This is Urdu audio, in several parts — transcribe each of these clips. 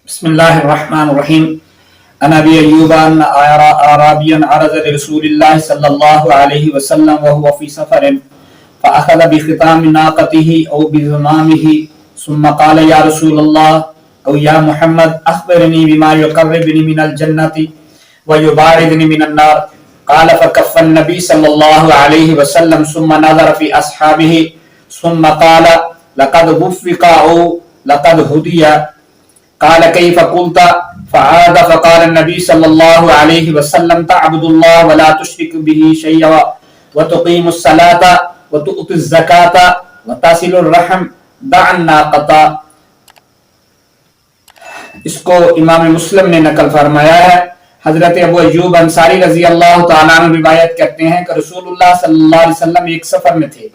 بسم الله الرحمن الرحيم. أنا أبي أيوب أن أعرابيا عرض لرسول الله صلى الله عليه وسلم وهو في سفر فأخذ بختام ناقته أو بزمامه ثم قال يا رسول الله أو يا محمد أخبرني بما يقربني من الجنة ويباعدني من النار. قال فكف النبي صلى الله عليه وسلم ثم نظر في أصحابه ثم قال لقد وفق أو لقد هدي. قال كيف قلت؟ فعاد فقال النبي صلى الله عليه وسلم تعبد الله ولا تشرك به شيئا وتقيم الصلاة وتؤتي الزكاة وتصل الرحم دع الناقة. اس کو امام مسلم نے نقل فرمایا ہے. حضرت ابو ایوب انصاری رضی اللہ تعالیٰ عنہ روایت کرتے ہیں کہ رسول اللہ صلی اللہ علیہ وسلم ایک سفر میں تھے.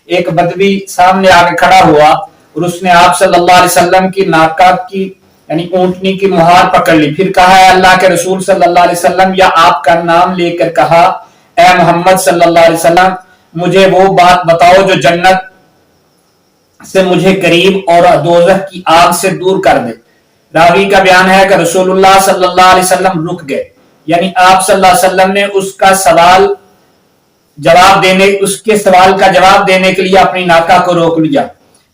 ایک بدوی سامنے آگے کھڑا ہوا اور اس نے آپ صلی اللہ علیہ وسلم کی ناقہ کی یعنی اونٹنی کی مہار پکڑ لی. پھر کہا ہے اللہ کے رسول صلی اللہ علیہ وسلم یا آپ کا نام لے کر کہا اے محمد صلی اللہ علیہ وسلم مجھے وہ بات بتاؤ جو جنت سے مجھے قریب اور دوزخ کی آگ سے دور کر دے. راوی کا بیان ہے کہ رسول اللہ صلی اللہ علیہ وسلم رک گئے یعنی آپ صلی اللہ علیہ وسلم نے اس کے سوال کا جواب دینے کے لیے اپنی ناقہ کو روک لیا.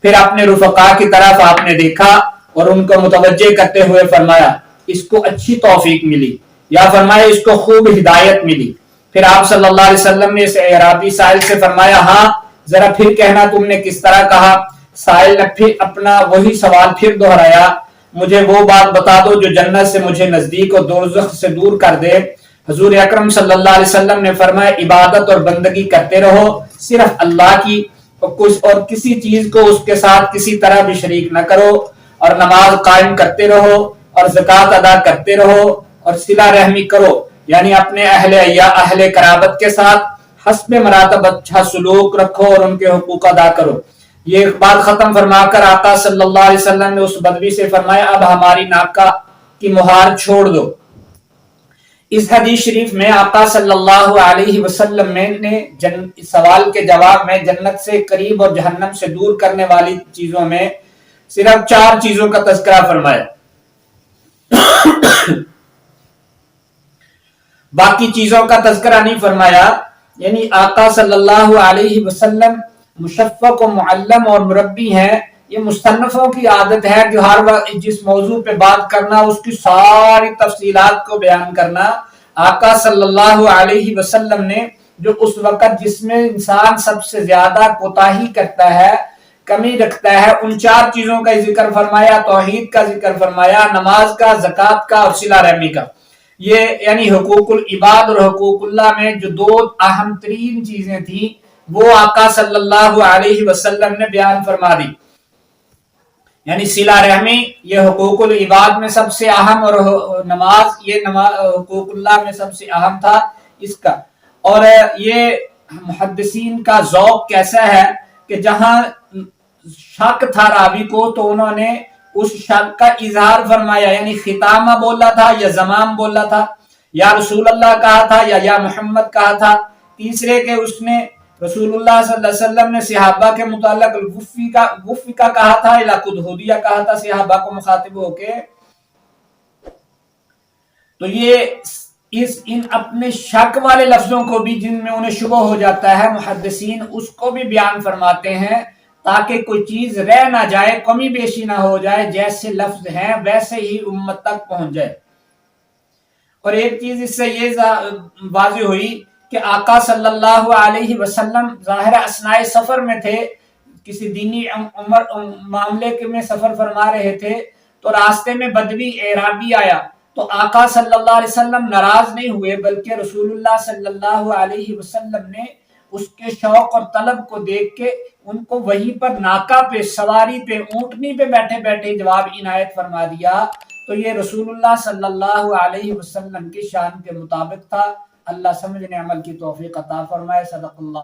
پھر اپنے رفقا کی طرف آپ نے دیکھا اور ان کو متوجہ کرتے ہوئے فرمایا اس کو اچھی توفیق ملی یا فرمایا اس کو خوب ہدایت ملی. پھر آپ صلی اللہ علیہ وسلم نے اس اعرابی سائل سے فرمایا ہاں ذرا پھر کہنا تم نے کس طرح کہا. سائل نے پھر اپنا وہی سوال پھر دہرایا مجھے وہ بات بتا دو جو جنت سے مجھے نزدیک اور دوزخ سے دور کر دے. حضور اکرم صلی اللہ علیہ وسلم نے فرمایا عبادت اور بندگی کرتے رہو صرف اللہ کی اور کسی چیز کو اس کے ساتھ کسی طرح بھی شریک نہ کرو اور نماز قائم کرتے رہو اور زکوٰۃ ادا کرتے رہو اور صلہ رحمی کرو یعنی اپنے اہل قرابت کے ساتھ حسب مراتب اچھا سلوک رکھو اور ان کے حقوق ادا کرو. یہ بات ختم فرما کر آقا صلی اللہ علیہ وسلم نے اس بدوی سے فرمایا اب ہماری ناقہ کی مہار چھوڑ دو. اس حدیث شریف میں آقا صلی اللہ علیہ وسلم نے سوال کے جواب میں جنت سے قریب اور جہنم سے دور کرنے والی چیزوں میں صرف 4 چیزوں کا تذکرہ فرمایا. باقی چیزوں کا تذکرہ نہیں فرمایا. یعنی آقا صلی اللہ علیہ وسلم مشفق و معلم اور مربی ہیں. یہ مصنفوں کی عادت ہے کہ ہر وقت جس موضوع پہ بات کرنا اس کی ساری تفصیلات کو بیان کرنا. آقا صلی اللہ علیہ وسلم نے جو اس وقت جس میں انسان سب سے زیادہ کوتاہی کرتا ہے کمی رکھتا ہے ان 4 چیزوں کا ذکر فرمایا. توحید کا ذکر فرمایا, نماز کا, زکوٰۃ کا اور صلہ رحمی کا. یہ یعنی حقوق العباد اور حقوق اللہ میں جو 2 اہم ترین چیزیں تھیں وہ آقا صلی اللہ علیہ وسلم نے بیان فرما دی. یعنی صلہ رحمی یہ حقوق العباد میں سب سے اہم اور نماز یہ حقوق اللہ میں سب سے اہم تھا اس کا. اور یہ محدثین کا ذوق کیسا ہے کہ جہاں شک تھا راوی کو تو انہوں نے اس شک کا اظہار فرمایا یعنی ختامہ بولا تھا یا زمام بولا تھا یا رسول اللہ کہا تھا یا محمد کہا تھا. تیسرے کہ اس نے رسول اللہ صلی اللہ علیہ وسلم نے صحابہ کے متعلق وفی کا کہا تھا یا خود ہدیہ کہا تھا صحابہ کو مخاطب ہو کے. تو یہ ان اپنے شک والے لفظوں کو بھی جن میں انہیں شبہ ہو جاتا ہے محدثین اس کو بھی بیان فرماتے ہیں تاکہ کوئی چیز رہ نہ جائے, کمی بیشی نہ ہو جائے, جیسے لفظ ہیں ویسے ہی امت تک پہنچ جائے. اور ایک چیز اس سے یہ واضح ہوئی کہ آقا صلی اللہ علیہ وسلم ظاہر اثناء سفر میں تھے, کسی دینی معاملے میں سفر فرما رہے تھے تو راستے میں بدوی اعرابی آیا تو آقا صلی اللہ علیہ وسلم ناراض نہیں ہوئے بلکہ رسول اللہ صلی اللہ علیہ وسلم نے اس کے شوق اور طلب کو دیکھ کے ان کو وہیں پر ناقہ پہ سواری پہ اونٹنی پہ بیٹھے بیٹھے جواب عنایت فرما دیا. تو یہ رسول اللہ صلی اللہ علیہ وسلم کی شان کے مطابق تھا. اللہ سمجھنے عمل کی توفیق عطا فرمائے. صدق اللہ.